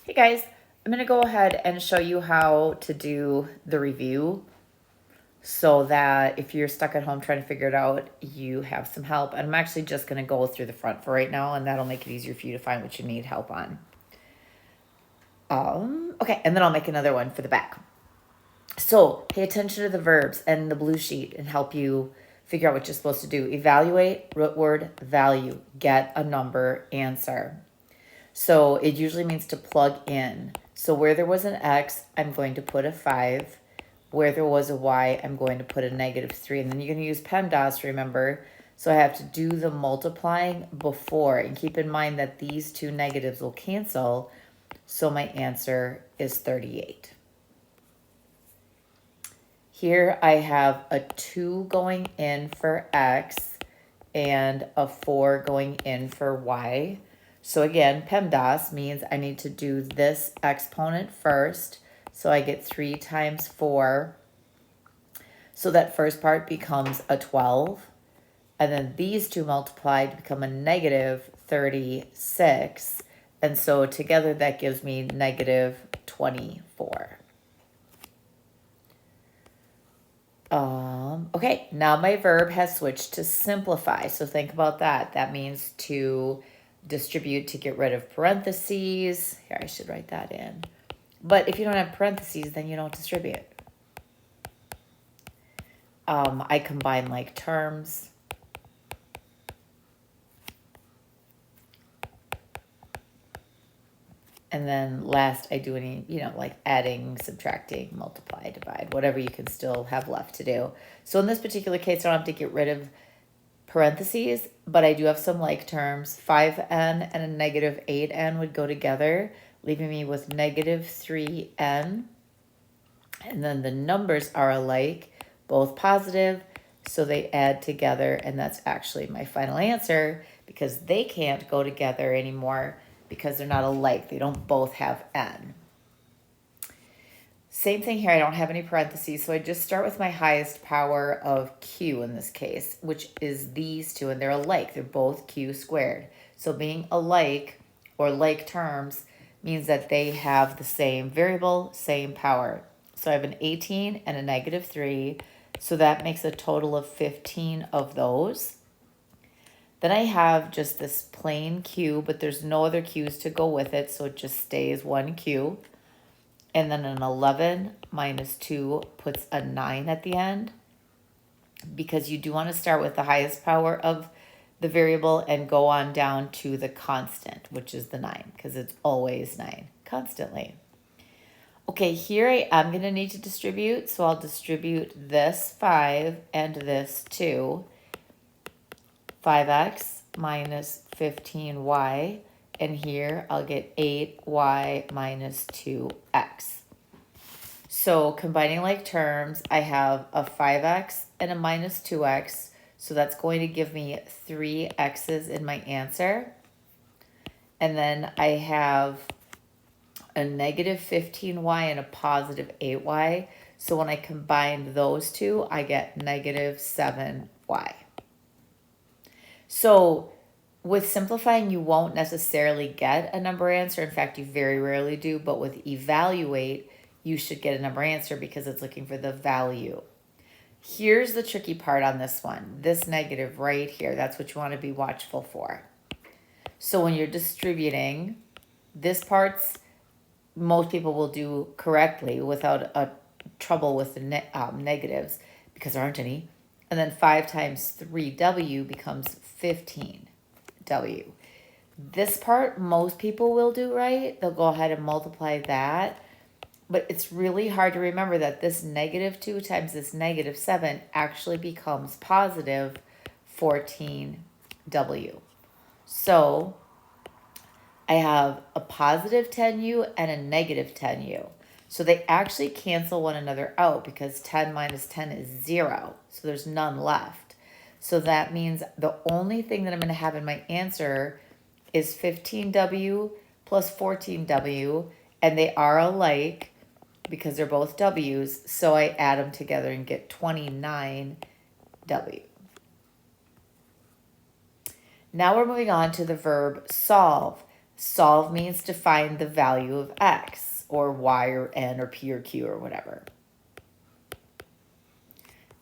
Hey guys, I'm going to go ahead and show you how to do the review so that if you're stuck at home trying to figure it out, you have some help. And I'm actually just going to go through the front for right now, and that'll make it easier for you to find what you need help on. Okay, and then I'll make another one for the back. So pay attention to the verbs and the blue sheet and help you figure out what you're supposed to do. Evaluate, root word, value, get a number, answer. So it usually means to plug in. So where there was an X, I'm going to put a 5. Where there was a Y, I'm going to put a -3. And then you're going to use PEMDAS, remember. So I have to do the multiplying before. And keep in mind that these two negatives will cancel. So my answer is 38. Here I have a 2 going in for X and a 4 going in for Y. So again, PEMDAS means I need to do this exponent first. So I get 3 times 4. So that first part becomes a 12. And then these two multiplied become a -36. And so together that gives me -24. Okay, now my verb has switched to simplify. So think about that. That means to distribute, to get rid of parentheses. Here, I should write that in. But if you don't have parentheses, then you don't distribute. I combine like terms. And then last, I do any, like adding, subtracting, multiply, divide, whatever you can still have left to do. So in this particular case, I don't have to get rid of parentheses, but I do have some like terms. 5n and a -8n would go together, leaving me with -3n. And then the numbers are alike, both positive, so they add together, and that's actually my final answer because they can't go together anymore because they're not alike. They don't both have n. Same thing here. I don't have any parentheses, so I just start with my highest power of q in this case, which is these two, and they're alike. They're both q squared. So being alike or like terms means that they have the same variable, same power. So I have an 18 and a -3, so that makes a total of 15 of those. Then I have just this plain q, but there's no other q's to go with it, so it just stays one q. And then an 11 minus 2 puts a 9 at the end, because you do want to start with the highest power of the variable and go on down to the constant, which is the 9, because it's always 9 constantly. Okay, here I am going to need to distribute, so I'll distribute this 5 and this 2. 5x minus 15y, and here I'll get 8y minus 2x. So combining like terms, I have a 5x and a -2x, so that's going to give me 3 x's in my answer. And then I have a -15y and a +8y, so when I combine those two, I get -7y. So with simplifying, you won't necessarily get a number answer. In fact, you very rarely do. But with evaluate, you should get a number answer because it's looking for the value. Here's the tricky part on this one. This negative right here, that's what you want to be watchful for. So when you're distributing, this part's most people will do correctly without a trouble with the negatives because there aren't any. And then 5 times 3w becomes 15w. This part, most people will do right. They'll go ahead and multiply that. But it's really hard to remember that this -2 times this -7 actually becomes positive 14w. So I have a positive 10u and a -10u. So they actually cancel one another out because 10 minus 10 is 0. So there's none left. So that means the only thing that I'm going to have in my answer is 15w plus 14w. And they are alike because they're both w's. So I add them together and get 29w. Now we're moving on to the verb solve. Solve means to find the value of x, or y, or n, or p, or q, or whatever.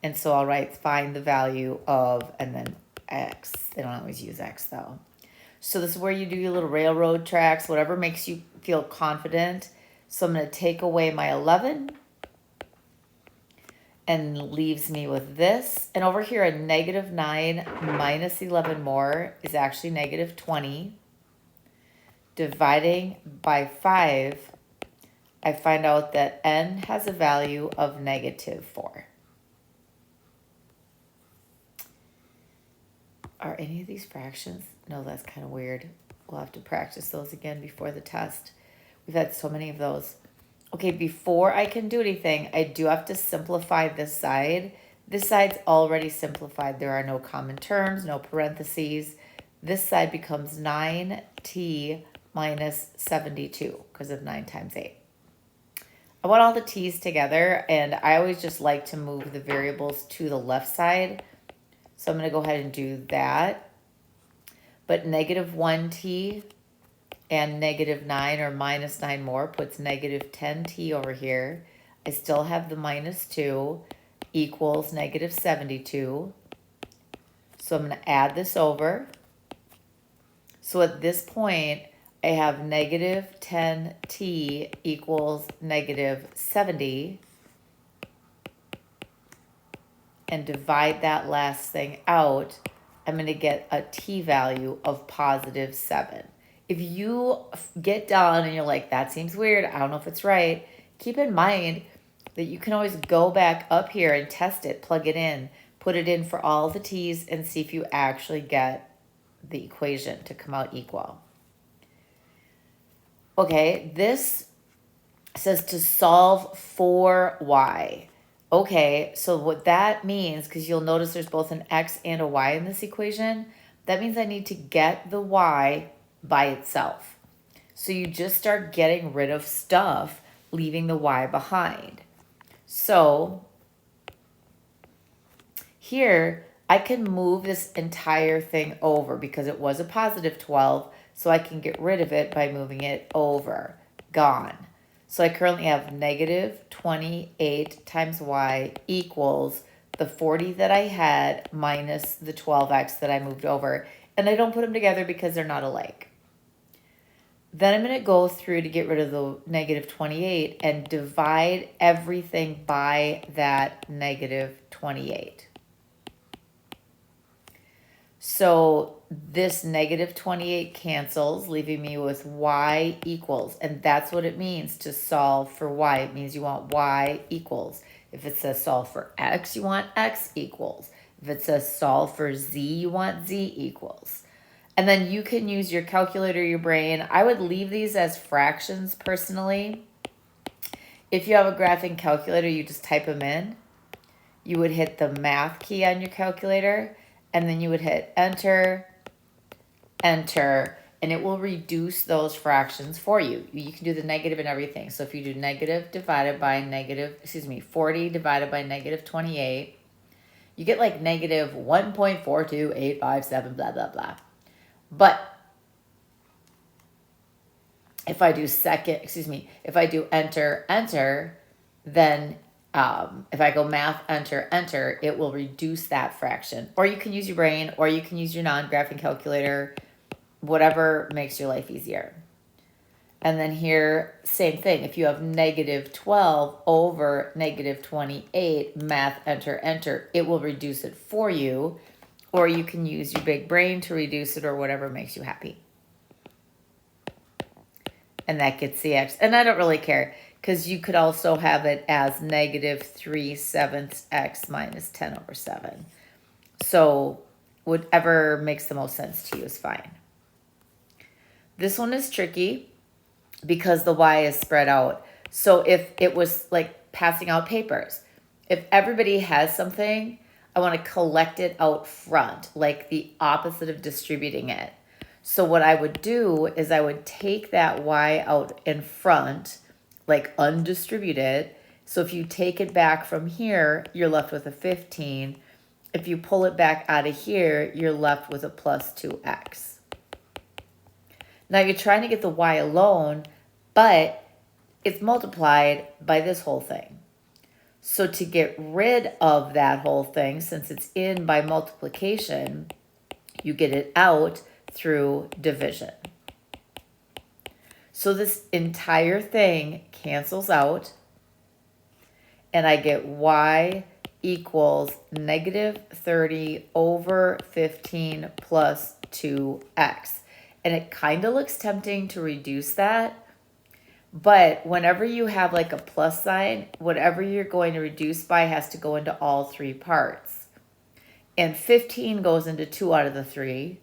And so I'll write find the value of, and then x. They don't always use x though. So this is where you do your little railroad tracks, whatever makes you feel confident. So I'm going to take away my 11 and leaves me with this. And over here, a negative 9 minus 11 more is actually negative 20. Dividing by 5, I find out that n has a value of negative 4. Are any of these fractions? No, that's kind of weird. We'll have to practice those again before the test. We've had so many of those. Okay, before I can do anything, I do have to simplify this side. This side's already simplified. There are no common terms, no parentheses. This side becomes 9t minus 72 because of 9 times 8. I want all the t's together, and I always just like to move the variables to the left side. So I'm going to go ahead and do that. But negative 1t and negative 9 or minus 9 more puts negative 10t over here. I still have the minus 2 equals negative 72. So I'm going to add this over. So at this point, I have negative 10t equals negative 70. And divide that last thing out, I'm going to get a t value of positive 7. If you get done and you're like, that seems weird, I don't know if it's right, keep in mind that you can always go back up here and test it, plug it in, put it in for all the t's, and see if you actually get the equation to come out equal. Okay, this says to solve for y. Okay, so what that means, because you'll notice there's both an x and a y in this equation, that means I need to get the y by itself. So you just start getting rid of stuff, leaving the y behind. So here, I can move this entire thing over because it was a positive 12, so I can get rid of it by moving it over. Gone. So I currently have negative 28 times y equals the 40 that I had minus the 12x that I moved over. And I don't put them together because they're not alike. Then I'm going to go through to get rid of the negative 28 and divide everything by that negative 28. So this negative 28 cancels, leaving me with y equals. And that's what it means to solve for y. It means you want y equals. If it says solve for x, you want x equals. If it says solve for z, you want z equals. And then you can use your calculator, your brain. I would leave these as fractions personally. If you have a graphing calculator, you just type them in. You would hit the math key on your calculator, and then you would hit enter, enter, and it will reduce those fractions for you. You can do the negative and everything. So if you do negative divided by negative, 40 divided by negative 28, you get like negative 1.42857, blah, blah, blah. But if I do if I do enter, enter, then if I go math, enter, enter, it will reduce that fraction. Or you can use your brain, or you can use your non-graphing calculator, whatever makes your life easier. And then here, same thing. If you have negative 12 over negative 28, math, enter, enter, it will reduce it for you. Or you can use your big brain to reduce it, or whatever makes you happy. And that gets the x. And I don't really care, because you could also have it as negative 3/7 x minus 10 over 7. So whatever makes the most sense to you is fine. This one is tricky because the y is spread out. So if it was like passing out papers, if everybody has something, I want to collect it out front, like the opposite of distributing it. So what I would do is I would take that y out in front, like undistribute it. So if you take it back from here, you're left with a 15. If you pull it back out of here, you're left with a plus 2x. Now you're trying to get the y alone, but it's multiplied by this whole thing. So to get rid of that whole thing, since it's in by multiplication, you get it out through division. So this entire thing cancels out, and I get y equals negative 30 over 15 plus 2x. And it kind of looks tempting to reduce that, but whenever you have like a plus sign, whatever you're going to reduce by has to go into all three parts. And 15 goes into 2 out of the 3.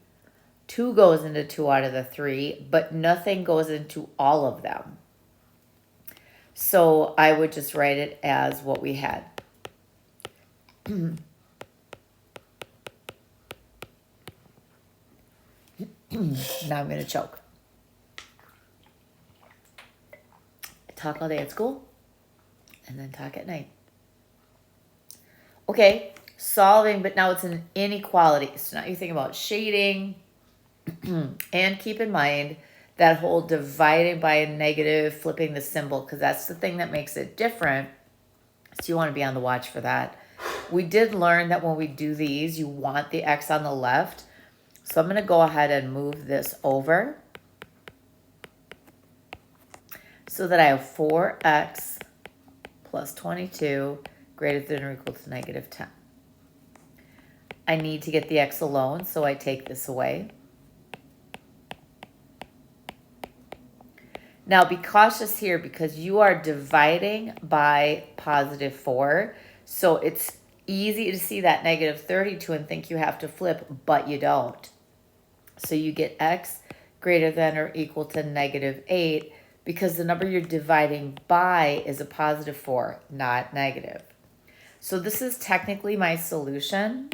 2 goes into 2 out of the 3, but nothing goes into all of them. So I would just write it as what we had. Now I'm going to choke. Talk all day at school and then talk at night. Okay, solving, but now it's an inequality. So now you think about shading and keep in mind that whole dividing by a negative, flipping the symbol, because that's the thing that makes it different. So you want to be on the watch for that. We did learn that when we do these, you want the x on the left. So I'm going to go ahead and move this over so that I have 4x plus 22 greater than or equal to negative 10. I need to get the x alone, so I take this away. Now be cautious here because you are dividing by positive 4. So it's easy to see that negative 32 and think you have to flip, but you don't. So you get x greater than or equal to negative 8 because the number you're dividing by is a positive 4, not negative. So this is technically my solution.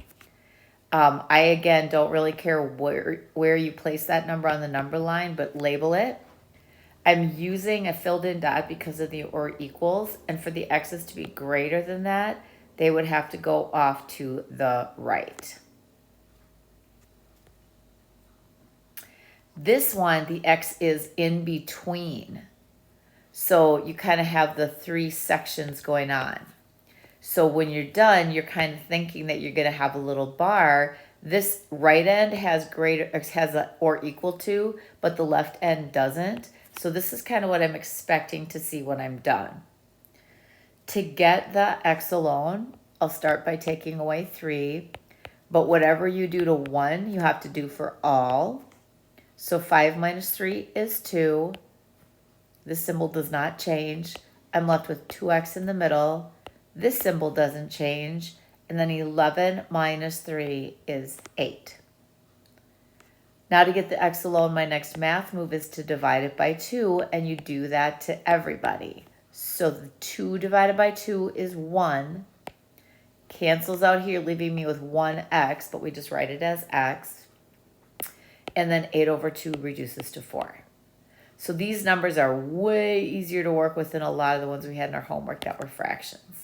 I, again, don't really care where you place that number on the number line, but label it. I'm using a filled in dot because of the or equals, and for the x's to be greater than that, they would have to go off to the right. This one, the x is in between. So you kind of have the 3 sections going on. So when you're done, you're kind of thinking that you're going to have a little bar. This right end has a or equal to, but the left end doesn't. So this is kind of what I'm expecting to see when I'm done. To get the x alone, I'll start by taking away 3. But whatever you do to 1, you have to do for all. So 5 minus 3 is 2. This symbol does not change. I'm left with 2x in the middle. This symbol doesn't change. And then 11 minus 3 is 8. Now to get the x alone, my next math move is to divide it by 2, and you do that to everybody. So the 2 divided by 2 is 1. Cancels out here, leaving me with 1x, but we just write it as x. And then 8 over 2 reduces to 4. So these numbers are way easier to work with than a lot of the ones we had in our homework that were fractions.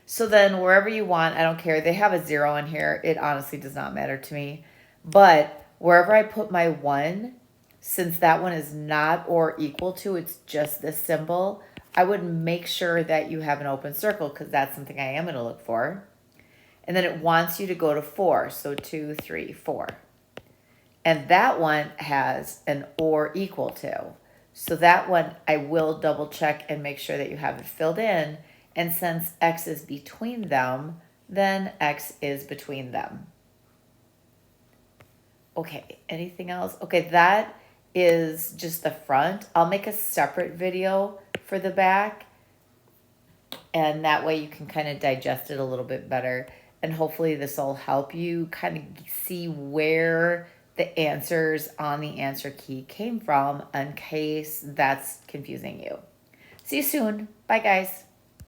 So then wherever you want, I don't care. They have a 0 in here. It honestly does not matter to me. But wherever I put my 1, since that one is not or equal to, it's just this symbol, I would make sure that you have an open circle because that's something I am going to look for. And then it wants you to go to 4. So 2, 3, 4. And that one has an or equal to. So that one I will double check and make sure that you have it filled in. And since x is between them, then x is between them. Okay, anything else? Okay, that is just the front. I'll make a separate video for the back. And that way you can kind of digest it a little bit better. And hopefully this will help you kind of see where the answers on the answer key came from in case that's confusing you. See you soon. Bye, guys.